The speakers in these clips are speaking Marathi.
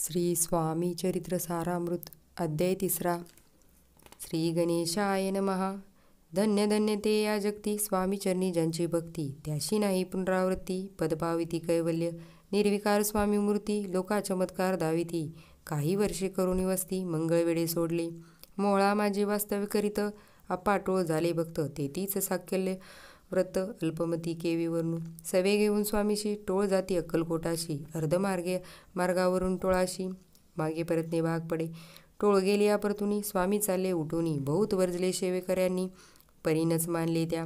श्री स्वामी चरित्र सारामृत अध्याय 3. श्री गणेशाय नमः. धन्य धन्य ते या जगती स्वामी चरणी ज्यांची भक्ती, त्याशी नाही पुनरावृत्ती. पदपाविती कैवल्य निर्विकार स्वामी मूर्ती, लोका चमत्कार दाविती. काही वर्षे करुणी वस्ती, मंगळवेडे सोडले मोहळा माझे वास्तव्य करीत. अपाटोळ झाले भक्त, तेथीच साकल्य व्रत. अल्पमती केवी वर्णू सवे घेऊन स्वामीशी, टोळ जाती अक्कलकोटाशी. मार्गावरून टोळाशी मागे परतणे भाग पडे. टोळ गेली आपरतुनी, स्वामी चालले उठुनी. बहुत वर्जले सेवेकऱ्यांनी, परीनच मानले त्या.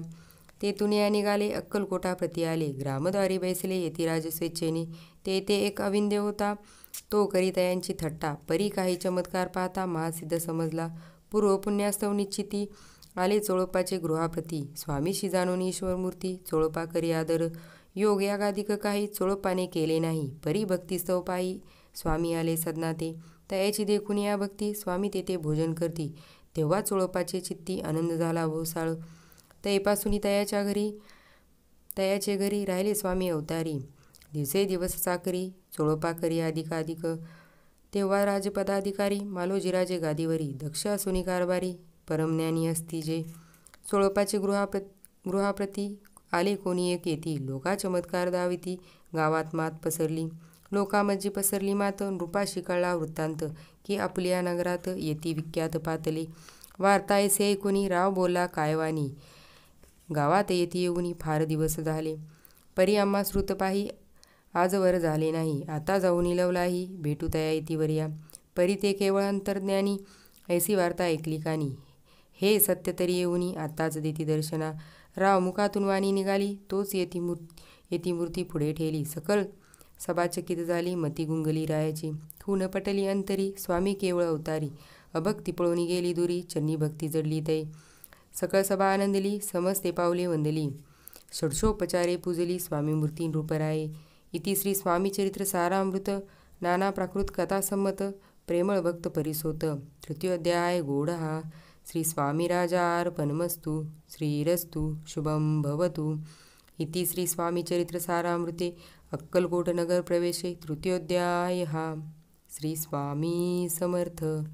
तेथून या निघाले अक्कलकोटा प्रती आले. ग्रामद्वारी बैसले यतिराज स्वेच्छेने. ते एक अविंद्य होता, तो करीत यांची थट्टा. परी काही चमत्कार पाहता महासिद्ध समजला. पूर्व पुण्यास्तव निश्चिती आले चोळपाचे गृहाप्रती. स्वामीशी जाणून ईश्वरमूर्ती, चोळपा करी आदर. योग यागाधिक काही चोळपाने केले नाही. परी भक्तिस्तव पायी स्वामी आले सदनाते. तयाची देखून या भक्ती, स्वामी तेथे भोजन करती. तेव्हा चोळपाचे चित्ती आनंद झाला भोसाळ. तैपासून तयाचे घरी राहिले स्वामी अवतारी. दिवसेदिवस चाकरी चोळपा करी अधिकाधिक. तेव्हा राजपदाधिकारी मालोजीराजे गादीवरी. दक्ष असुनी कारभारी परमज्ञानी असती जे. चोळपाचे गृहाप्रती आले कोणी एक येती. लोका चमत्कार दाविती, गावात मात पसरली. लोकामज्जी पसरली मात, नृपाशी कळला वृत्तांत. की आपल्या नगरात येती विख्यात पातले. वार्ता ऐसे ऐकुनी राव बोलला कायवानी. गावात येती येऊनी फार दिवस झाले. परी आम्हा श्रुत पाही आजवर झाले नाही. आता जाऊन लवलाही भेटू तया येतीवर या. परी ते केवळ अंतर्ज्ञानी, ऐसी वार्ता ऐकली कानी. हे सत्य तरी येऊनी आताच देती दर्शना. राव मुखातून वाणी निघाली, तोच येती मूर्ती पुढे ठेली. सकल सभा चकित झाली, मती गुंगली रायाची. खून पटली अंतरी, स्वामी केवळ अवतारी. अभक्ती पळून गेली दुरी, चरणी भक्ती जडली तै. सकळ सभा आनंदली, समस्ते पावले वंदली. षोडशोपचारे पूजली, स्वामी मूर्ती नृपराये. इति श्री स्वामी चरित्र सारामृत. नाना प्राकृत कथा संमत, प्रेमळ भक्त परिसोत. तृतीयोध्याय गूढ हा. श्री स्वामी राजार्पणमस्तु. श्रीरस्तु शुभं भवतु. इति श्री स्वामी चरित्र सारामृते अक्कलकोट नगर प्रवेशे तृतीयोध्याय हा. श्री स्वामी समर्थ.